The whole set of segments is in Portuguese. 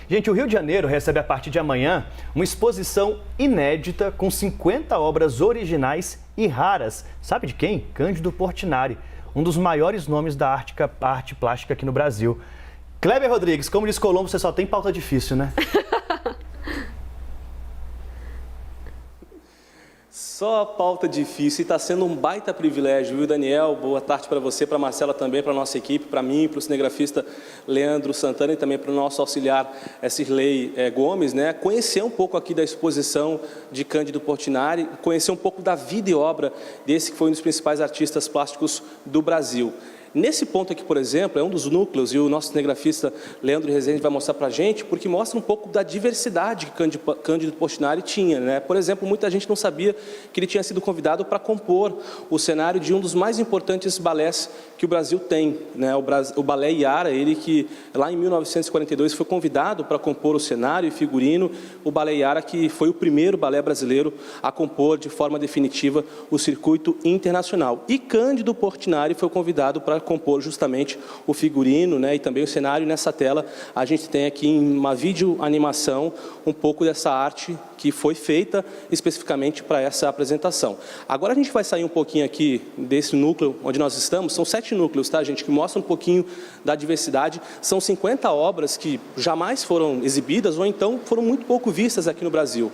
Gente, o Rio de Janeiro recebe a partir de amanhã uma exposição inédita com 50 obras originais e raras. Sabe de quem? Cândido Portinari, um dos maiores nomes da arte plástica aqui no Brasil. Kleber Rodrigues, como diz Colombo, você só tem pauta difícil, né? Só pauta difícil e está sendo um baita privilégio, viu, Daniel? Boa tarde para você, para a Marcela também, para a nossa equipe, para mim, para o cinegrafista Leandro Santana e também para o nosso auxiliar Cirlei Gomes, né? Conhecer um pouco aqui da exposição de Cândido Portinari, conhecer um pouco da vida e obra desse que foi um dos principais artistas plásticos do Brasil. Nesse ponto aqui, por exemplo, é um dos núcleos, e o nosso cinegrafista Leandro Rezende vai mostrar para a gente, porque mostra um pouco da diversidade que Cândido Portinari tinha, né? Por exemplo, muita gente não sabia que ele tinha sido convidado para compor o cenário de um dos mais importantes balés que o Brasil tem, né? O Balé Iara, ele que lá em 1942 foi convidado para compor o cenário e figurino, o Balé Iara, que foi o primeiro balé brasileiro a compor de forma definitiva o circuito internacional. E Cândido Portinari foi convidado para compor justamente o figurino, né, e também o cenário. Nessa tela a gente tem aqui em uma videoanimação um pouco dessa arte que foi feita especificamente para essa apresentação. Agora a gente vai sair um pouquinho aqui desse núcleo onde nós estamos. São 7 núcleos, tá, gente, que mostram um pouquinho da diversidade. São 50 obras que jamais foram exibidas ou então foram muito pouco vistas aqui no Brasil.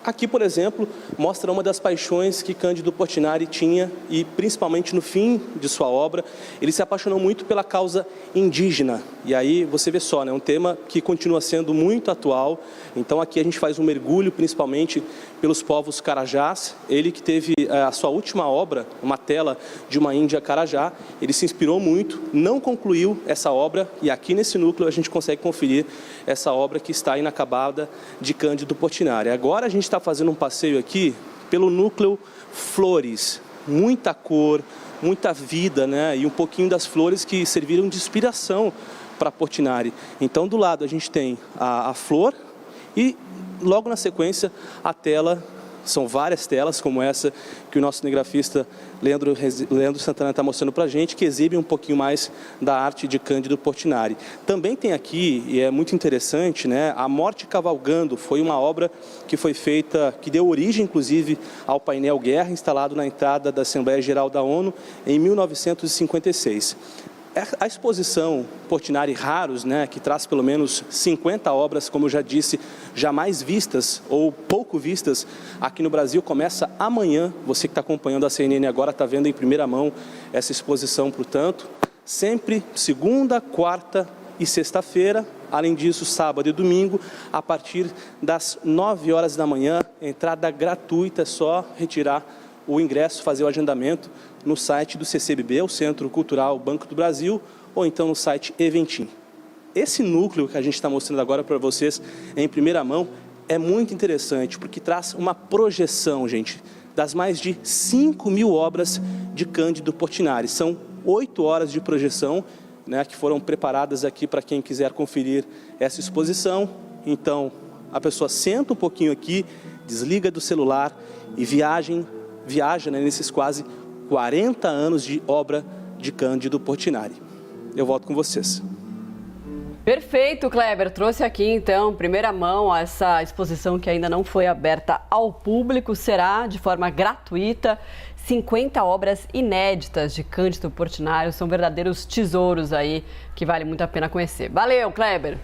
Aqui, por exemplo, mostra uma das paixões que Cândido Portinari tinha e, principalmente no fim de sua obra, ele se apaixonou muito pela causa indígena. E aí você vê só, né, um tema que continua sendo muito atual. Então aqui a gente faz um mergulho, principalmente pelos povos Carajás. Ele que teve a sua última obra, uma tela de uma Índia Carajá, ele se inspirou muito, não concluiu essa obra e aqui nesse núcleo a gente consegue conferir essa obra que está inacabada de Cândido Portinari. Agora a gente está fazendo um passeio aqui pelo núcleo Flores, muita cor, muita vida, né? E um pouquinho das flores que serviram de inspiração para Portinari. Então do lado a gente tem a flor e logo na sequência a tela. São várias telas como essa que o nosso cinegrafista Leandro Santana está mostrando para a gente, que exibe um pouquinho mais da arte de Cândido Portinari. Também tem aqui, e é muito interessante, né, A Morte Cavalgando. Foi uma obra que foi feita, que deu origem inclusive ao painel Guerra, instalado na entrada da Assembleia Geral da ONU em 1956. A exposição Portinari Raros, né, que traz pelo menos 50 obras, como eu já disse, jamais vistas ou pouco vistas aqui no Brasil, começa amanhã. Você que está acompanhando a CNN agora está vendo em primeira mão essa exposição, portanto, sempre segunda, quarta e sexta-feira. Além disso, sábado e domingo, a partir das 9 horas da manhã, entrada gratuita, é só retirar o ingresso, fazer o agendamento no site do CCBB, o Centro Cultural Banco do Brasil, ou então no site Eventim. Esse núcleo que a gente está mostrando agora para vocês em primeira mão é muito interessante, porque traz uma projeção, gente, das mais de 5.000 obras de Cândido Portinari. São 8 horas de projeção, né, que foram preparadas aqui para quem quiser conferir essa exposição. Então, a pessoa senta um pouquinho aqui, desliga do celular e viaja, né, nesses quase 40 anos de obra de Cândido Portinari. Eu volto com vocês. Perfeito, Kleber. Trouxe aqui, então, primeira mão, essa exposição que ainda não foi aberta ao público. Será de forma gratuita. 50 obras inéditas de Cândido Portinari. São verdadeiros tesouros aí que vale muito a pena conhecer. Valeu, Kleber!